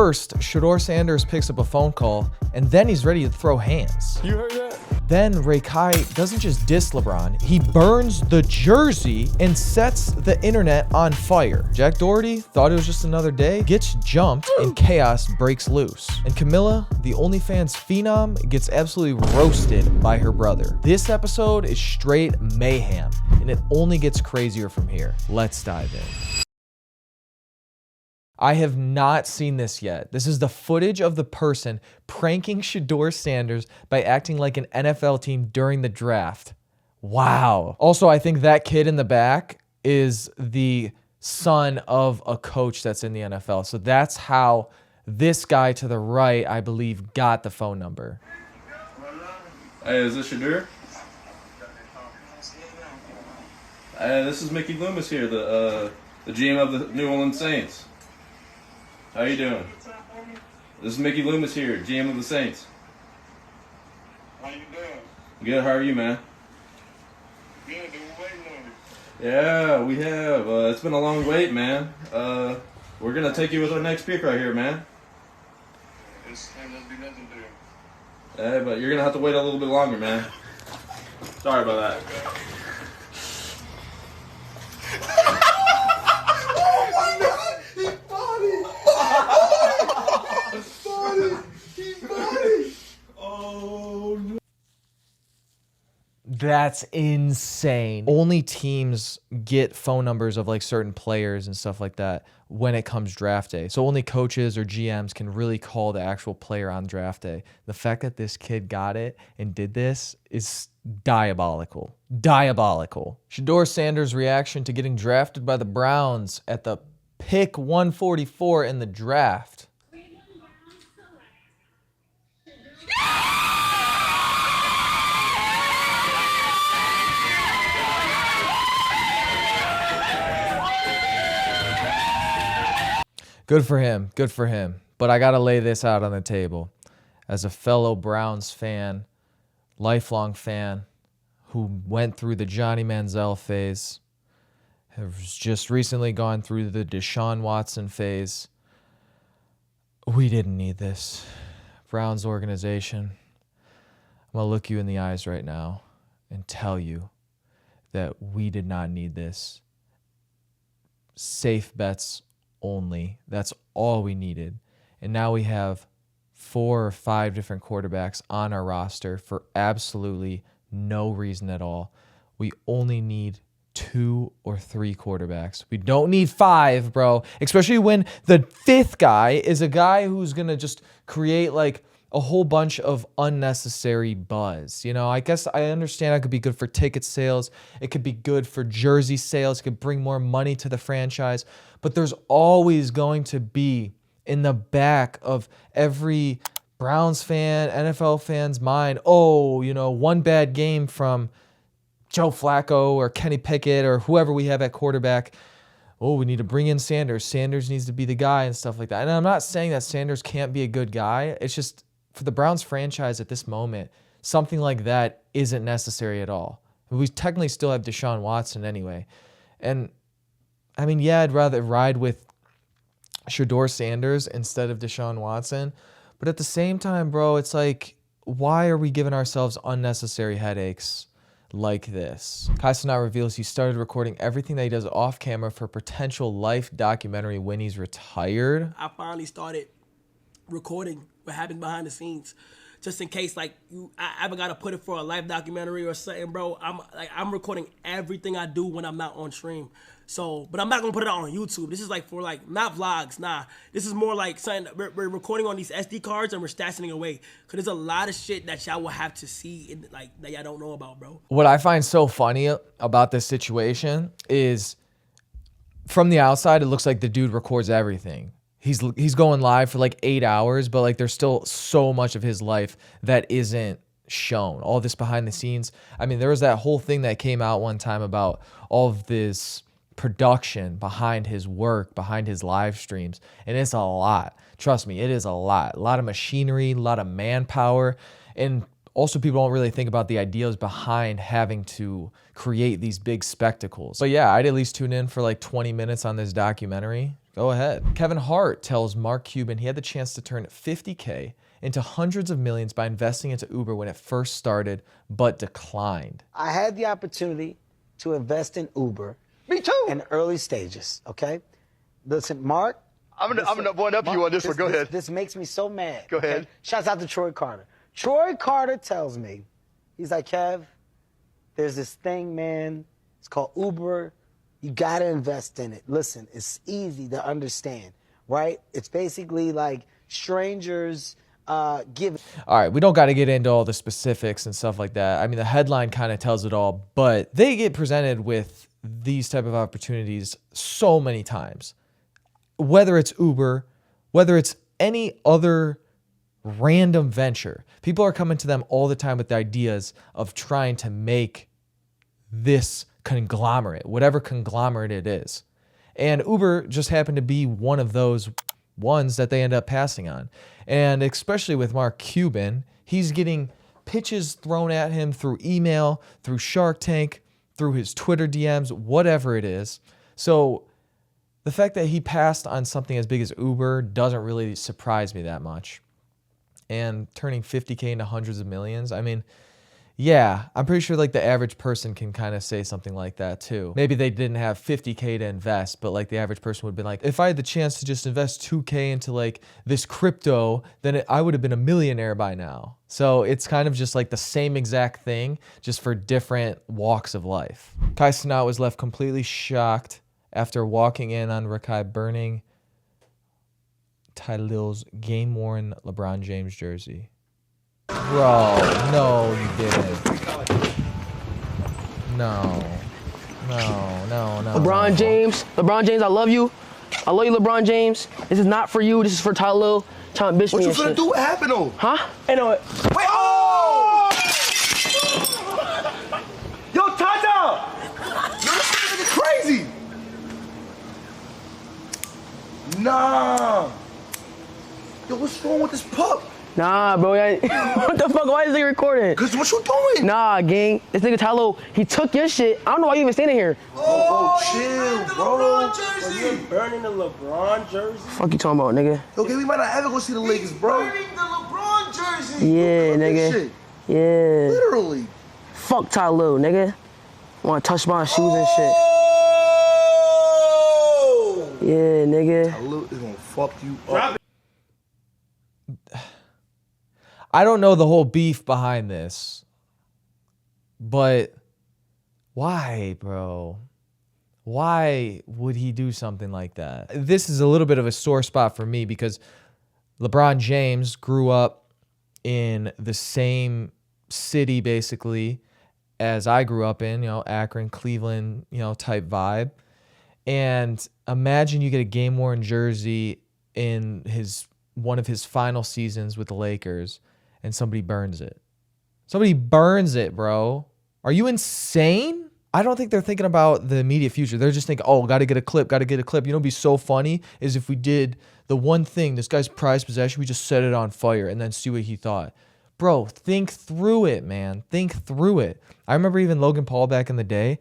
First, Shaduer Sanders picks up a phone call, and then he's ready to throw hands. You heard that? Then RaKai doesn't just diss LeBron, he burns the jersey and sets the internet on fire. Jack Doherty thought it was just another day, gets jumped, and chaos breaks loose. And Camilla, the OnlyFans phenom, gets absolutely roasted by her brother. This episode is straight mayhem, and it only gets crazier from here. Let's dive in. I have not seen this yet. This is the footage of the person pranking Shaduer Sanders by acting like an NFL team during the draft. Wow. Also, I think that kid in the back is the son of a coach that's in the NFL. So that's how this guy to the right, I believe, got the phone number. Hey, is this Shedeur? Hey, this is Mickey Loomis here, the GM of the New Orleans Saints. How you doing? This is Mickey Loomis here, GM of the Saints. How you doing? Good, how are you, man? Good, been waiting on you. Yeah, we have. It's been a long wait, man. We're going to take you with our next pick right here, man. This ain't gonna be nothing to you. Hey, but you're going to have to wait a little bit longer, man. Sorry about that. That's insane. Only teams get phone numbers of like certain players and stuff like that when it comes draft day. So only coaches or GMs can really call the actual player on draft day. The fact that this kid got it and did this is diabolical. Diabolical. Shaduer Sanders' reaction to getting drafted by the Browns at the pick 144 in the draft. Good for him. Good for him. But I got to lay this out on the table. As a fellow Browns fan, lifelong fan, who went through the Johnny Manziel phase, has just recently gone through the Deshaun Watson phase, we didn't need this. Browns organization, I'm going to look you in the eyes right now and tell you that we did not need this. Safe bets only. That's all we needed. And now we have 4 or 5 different quarterbacks on our roster for absolutely no reason at all. We only need 2 or 3 quarterbacks. We don't need 5, bro. Especially when the 5th guy is a guy who's going to just create like a whole bunch of unnecessary buzz. You know, I guess I understand it could be good for ticket sales. It could be good for jersey sales. It could bring more money to the franchise. But there's always going to be in the back of every Browns fan, NFL fan's mind, oh, you know, one bad game from Joe Flacco or Kenny Pickett or whoever we have at quarterback. Oh, we need to bring in Sanders. Sanders needs to be the guy and stuff like that. And I'm not saying that Sanders can't be a good guy. It's just for the Browns franchise at this moment, something like that isn't necessary at all. We technically still have Deshaun Watson anyway. And I mean, yeah, I'd rather ride with Shaduer Sanders instead of Deshaun Watson. But at the same time, bro, it's like, why are we giving ourselves unnecessary headaches like this? Kai Cenat reveals he started recording everything that he does off camera for potential life documentary when he's retired. I finally started recording what happened behind the scenes, just in case like I ever gotta put it for a life documentary or something, bro. I'm recording everything I do when I'm not on stream. So, but I'm not gonna put it out on YouTube. This is like for like not vlogs, nah. This is more like something we're recording on these SD cards and we're stashing it away. Cause there's a lot of shit that y'all will have to see in, like that y'all don't know about, bro. What I find so funny about this situation is, from the outside, it looks like the dude records everything. He's going live for like 8 hours, but like there's still so much of his life that isn't shown. All this behind the scenes. I mean, there was that whole thing that came out one time about all of this production behind his work, behind his live streams. And it's a lot. Trust me, it is a lot. A lot of machinery, a lot of manpower. And also people don't really think about the ideas behind having to create these big spectacles. But yeah, I'd at least tune in for like 20 minutes on this documentary Go ahead. Kevin Hart tells Mark Cuban he had the chance to turn $50K into hundreds of millions by investing into Uber when it first started, but declined. I had the opportunity to invest in Uber. Me too. In early stages, okay? Listen, Mark. I'm gonna one up you on this one. Go ahead. This makes me so mad. Go ahead. Shouts out to Troy Carter. Troy Carter tells me, he's like, Kev, there's this thing, man. It's called Uber. You gotta invest in it. Listen, it's easy to understand, right? It's basically like strangers give. All right, we don't got to get into all the specifics and stuff like that. I mean, the headline kind of tells it all, but they get presented with these type of opportunities so many times. Whether it's Uber, whether it's any other random venture, people are coming to them all the time with the ideas of trying to make this conglomerate, whatever conglomerate it is. And Uber just happened to be one of those ones that they end up passing on. And especially with Mark Cuban, he's getting pitches thrown at him through email, through Shark Tank, through his Twitter DMs, whatever it is. So the fact that he passed on something as big as Uber doesn't really surprise me that much. And turning 50K into hundreds of millions, I mean, yeah, I'm pretty sure like the average person can kind of say something like that too. Maybe they didn't have 50K to invest, but like the average person would have been like, if I had the chance to just invest 2K into like this crypto, then I would have been a millionaire by now. So it's kind of just like the same exact thing, just for different walks of life. Kai Cenat was left completely shocked after walking in on RaKai burning Tylil's game-worn LeBron James jersey. Bro, no, you didn't. No. LeBron James, I love you. I love you, LeBron James. This is not for you. This is for Tylil. Trying to bitch me and shit. What you finna do? What happened though? Huh? I know it. Wait! Oh! Yo, Tata! Yo, this nigga crazy. Nah. Yo, what's wrong with this pup? Nah, bro. What the fuck? Why is he recording? Cause what you doing? Nah, gang. This nigga Tylil, he took your shit. I don't know why you even standing here. Oh, chill, bro. You're burning the LeBron jersey? Fuck you talking about, nigga? Okay, we might not ever go see the Lakers, bro. Burning the LeBron jersey. Yeah, nigga. Shit. Yeah. Literally. Fuck Tylil, nigga. Wanna touch my shoes and shit. Oh! Yeah, nigga. Tylil is gonna fuck you up. I don't know the whole beef behind this, but why, bro? Why would he do something like that? This is a little bit of a sore spot for me because LeBron James grew up in the same city basically as I grew up in, Akron, Cleveland, type vibe. And imagine you get a game-worn jersey in one of his final seasons with the Lakers and somebody burns it. Somebody burns it, bro. Are you insane? I don't think they're thinking about the immediate future. They're just thinking, oh, got to get a clip. You know what'd be so funny is if we did the one thing, this guy's prized possession, we just set it on fire and then see what he thought. Bro, think through it, man. Think through it. I remember even Logan Paul back in the day,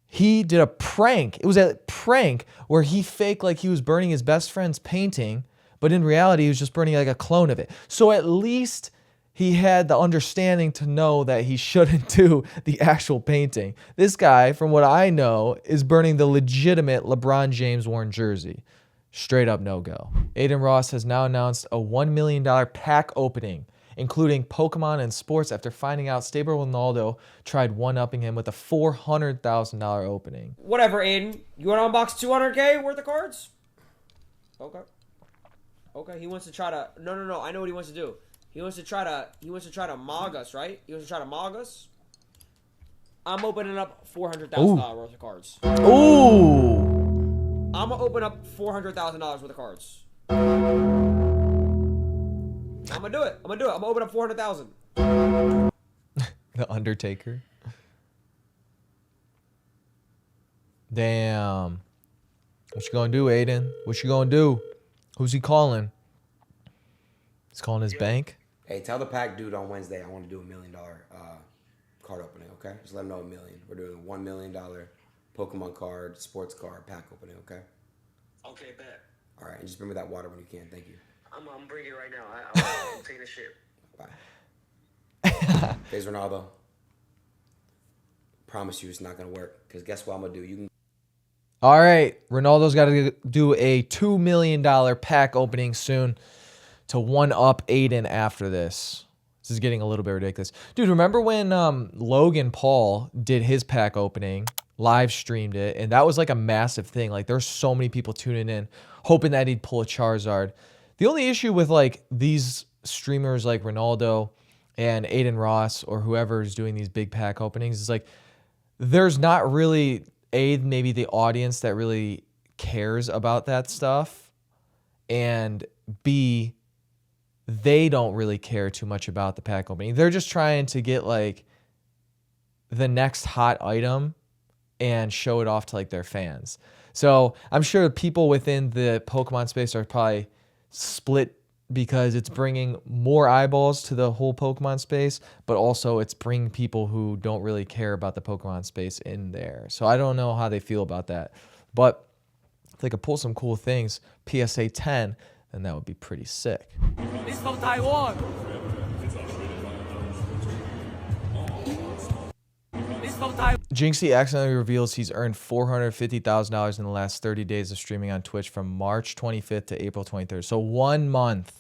he did a prank. It was a prank where he faked like he was burning his best friend's painting, but in reality, he was just burning like a clone of it. So at least he had the understanding to know that he shouldn't do the actual painting. This guy, from what I know, is burning the legitimate LeBron James worn jersey. Straight up no-go. Adin Ross has now announced a $1 million pack opening, including Pokemon and sports, after finding out Stable Ronaldo tried one-upping him with a $400,000 opening. Whatever, Adin. You want to unbox 200K worth of cards? Okay. Okay, he wants to try to... No. I know what he wants to do. He wants to try to mog us, right? He wants to try to mog us. I'm opening up $400,000 worth of cards. Ooh! I'm going to open up $400,000 worth of cards. I'm going to do it. I'm going to open up 400,000. The Undertaker. Damn. What you gonna do, Adin? What you gonna do? Who's he calling? He's calling his bank. Hey, tell the pack dude on Wednesday I want to do $1 million card opening, okay? Just let him know $1 million. We're doing a $1 million Pokemon card, sports card, pack opening, okay? Okay, bet. All right, and just bring me that water when you can. Thank you. I'm bringing it right now. I'm taking a shit. Bye. There's Ronaldo. Promise you it's not gonna work. Cause guess what I'm gonna do? You can. All right, Ronaldo's got to do a $2 million pack opening soon to one-up Adin after this. This is getting a little bit ridiculous. Dude, remember when Logan Paul did his pack opening, live streamed it, and that was like a massive thing. Like there's so many people tuning in, hoping that he'd pull a Charizard. The only issue with like these streamers like Ronaldo and Adin Ross or whoever is doing these big pack openings is like there's not really maybe the audience that really cares about that stuff, and B, they don't really care too much about the pack opening. They're just trying to get like the next hot item and show it off to like their fans. So I'm sure people within the Pokemon space are probably split because it's bringing more eyeballs to the whole Pokemon space, but also it's bringing people who don't really care about the Pokemon space in there. So I don't know how they feel about that. But if they could pull some cool things, PSA 10, then that would be pretty sick. It's from Taiwan. It's from Taiwan. Jynxzi accidentally reveals he's earned $450,000 in the last 30 days of streaming on Twitch from March 25th to April 23rd. So 1 month.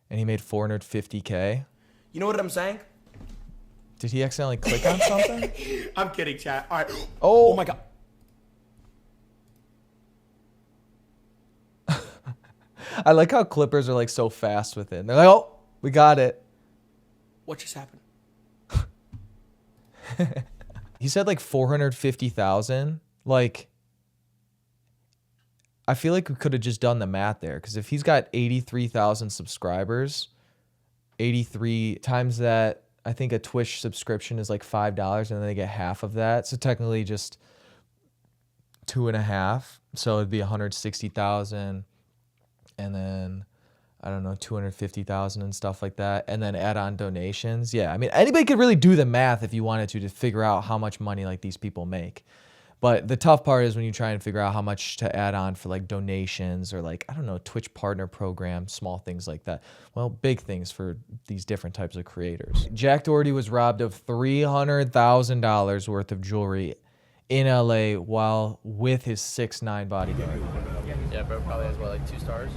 And he made $450K. You know what I'm saying? Did he accidentally click on something? I'm kidding, chat. All right. Oh my God. I like how Clippers are like so fast with it. They're like, oh, we got it. What just happened? He said like 450,000. Like, I feel like we could have just done the math there, because if he's got 83,000 subscribers, 83 times that, I think a Twitch subscription is like $5, and then they get half of that. So technically just 2.5. So it'd be 160,000, and then I don't know, 250,000 and stuff like that, and then add on donations. Yeah, I mean, anybody could really do the math if you wanted to figure out how much money like these people make. But the tough part is when you try and figure out how much to add on for like donations or like, I don't know, Twitch partner program, small things like that. Well, big things for these different types of creators. Jack Doherty was robbed of $300,000 worth of jewelry in LA while with his 6'9" bodyguard. Yeah, bro, probably has what, like 2 stars?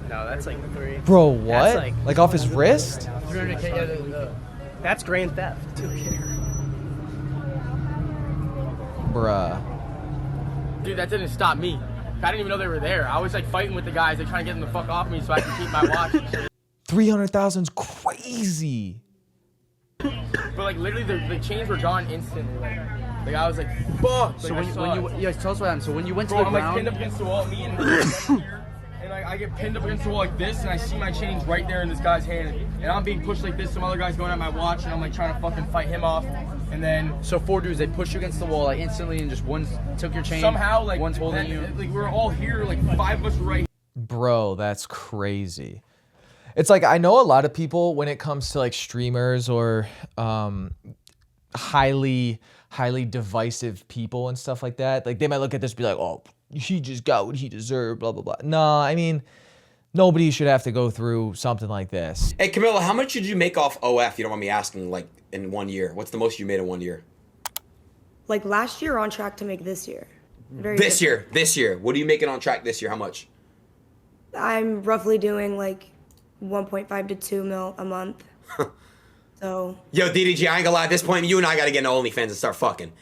No, that's like 3. Bro, what? That's like off his wrist? 300K, yeah, that's grand theft. Bruh. Dude, that didn't stop me. I didn't even know they were there. I was like fighting with the guys. They're trying to get them the fuck off me so I can keep my watch and shit. 300,000's crazy. But like literally the chains were gone instantly. Like I was like, fuck. So like, when you yeah, tell us what happened. So when you went to bro, the I'm ground, like pinned up against the wall, me and here, and like I get pinned up against the wall like this, and I see my chains right there in this guy's hand, and I'm being pushed like this. Some other guy's going at my watch, and I'm like trying to fucking fight him off. And then so 4 dudes, they pushed you against the wall like instantly, and just one took your chain. Somehow like one's holding you. Like we're all here, like 5 of us were right here. Bro, that's crazy. It's like, I know a lot of people when it comes to like streamers or highly divisive people and stuff like that, like they might look at this and be like, oh, he just got what he deserved, blah, blah, blah. No, I mean, nobody should have to go through something like this. Hey, Camilla, how much did you make off OF, you don't want me asking, like in 1 year? What's the most you made in 1 year? Like last year, on track to make this year. This year. What are you making on track this year? How much? I'm roughly doing like 1.5 to 2 mil a month. So. Yo, DDG, I ain't gonna lie. At this point, you and I gotta get into OnlyFans and start fucking.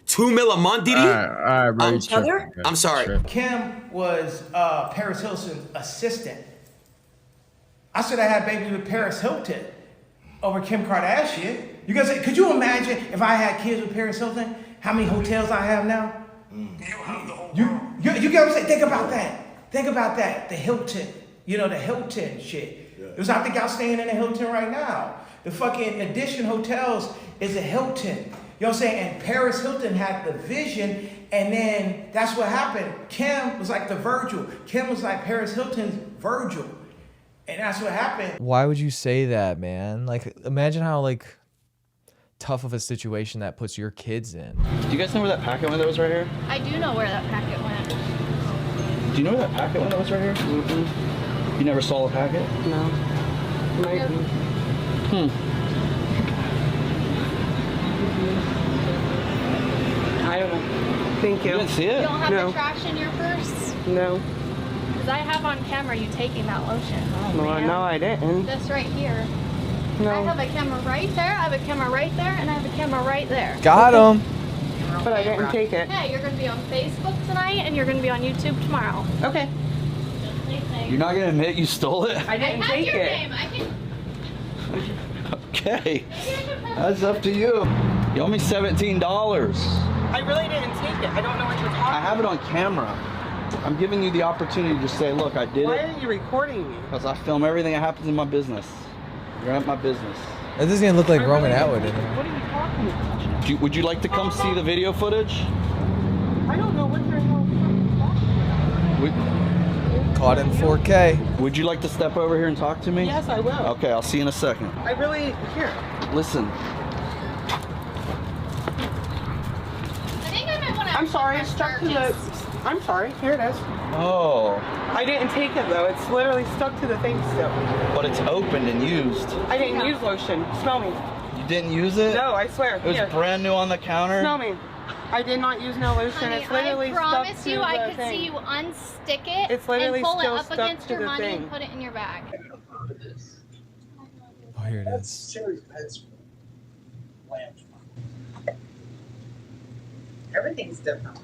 2 mil a month, DD? All right, bro. I'm sorry. Kim was Paris Hilton's assistant. I should have had baby with Paris Hilton over Kim Kardashian. You guys, could you imagine if I had kids with Paris Hilton? How many hotels I have now? You get what I'm saying? Think about that. Think about that. The Hilton. You know, the Hilton shit. Because I think I'm staying in a Hilton right now. The fucking Edition Hotels is a Hilton. You know what I'm saying? And Paris Hilton had the vision, and then that's what happened. Kim was like the Virgil. Kim was like Paris Hilton's Virgil. And that's what happened. Why would you say that, man? Like, imagine how, like, tough of a situation that puts your kids in. Do you guys know where that packet went that was right here? I do know where that packet went. Do you know where that packet window was right here? Mm-hmm. You never saw the packet? No. I don't know. Thank you. You didn't see it? You don't have No. the trash in your purse? No. Because I have on camera you taking that lotion. Well, no, I didn't. This right here. No. I have a camera right there, I have a camera right there, and I have a camera right there. Got him. But I didn't take it. Hey, you're going to be on Facebook tonight, and you're going to be on YouTube tomorrow. Okay. You're not gonna admit you stole it? I didn't I have take your it. name. I can... Okay. That's up to you. You owe me $17. I really didn't take it. I don't know what you're talking about. I have it on camera. I'm giving you the opportunity to say, look, I did Why it. are you recording me? Because I film everything that happens in my business. You're at my business. It doesn't even look like Roman Atwood in here. What are you talking about? Would you like to come see the video footage? I don't know what you're talking about. Caught in 4K. Would you like to step over here and talk to me? Yes, I will. Okay, I'll see you in a second. I really, here. Listen. I think I might want to... I'm sorry, it's stuck to the... I'm sorry, here it is. Oh. I didn't take it though, it's literally stuck to the thing still. But it's opened and used. I didn't use lotion. Smell me. You didn't use it? No, I swear. It was Here. brand new on the counter? Smell me. I did not use no lotion. Honey, It's literally I stuck promise to you the I could thing. see you unstick it It's literally and pull it still up stuck against to your the money thing. and put it in your bag. Oh, here it is. Cherry's bed's lamb. Everything's different.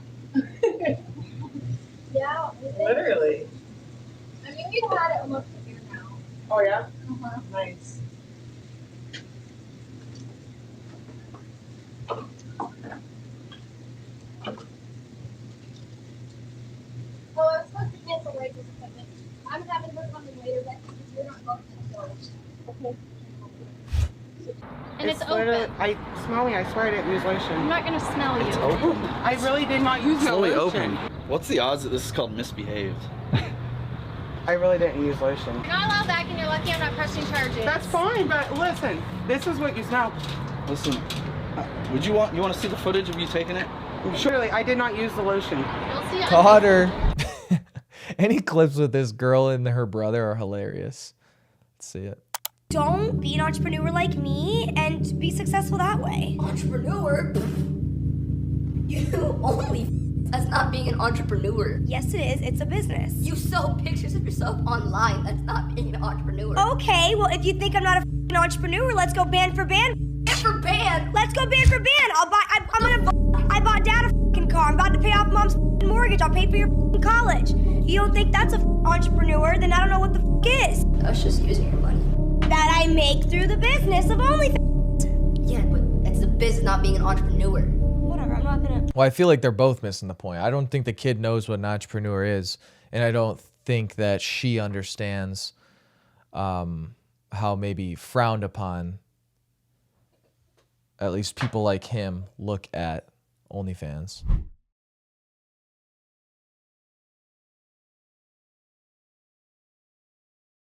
Yeah. Literally. I mean, we've had it almost a year now. Oh yeah? Uh-huh. Nice. Oh, I was supposed to cancel Rachel's appointment. I'm having her come in later, but you're not going to go. Okay. And it's literally- open. I smell me. I swear I didn't use lotion. I'm not going to smell you. It's open. I really did not use It's no fully lotion. open. What's the odds that this is called misbehaved? I really didn't use lotion. You're not allowed back, and you're lucky I'm not pressing charges. That's fine, but listen, this is what you smell. Listen, you want to see the footage of you taking it? Surely, I did not use the lotion. You'll see. Caught her. Any clips with this girl and her brother are hilarious. Let's see it. Don't be an entrepreneur like me and be successful that way. Entrepreneur? You only that's not being an entrepreneur. Yes, it is. It's a business. You sell pictures of yourself online. That's not being an entrepreneur. Okay, well, if you think I'm not an entrepreneur, let's go band for band. Band for band? Let's go band for band. I bought dad a car. I'm about to pay off mom's mortgage. I'll pay for your college. You don't think that's an entrepreneur, then I don't know what the is. That's just using your money. That I make through the business of OnlyFans. Yeah, but it's the business, not being an entrepreneur. Whatever, I'm not gonna... Well, I feel like they're both missing the point. I don't think the kid knows what an entrepreneur is, and I don't think that she understands how maybe frowned upon at least people like him look at OnlyFans.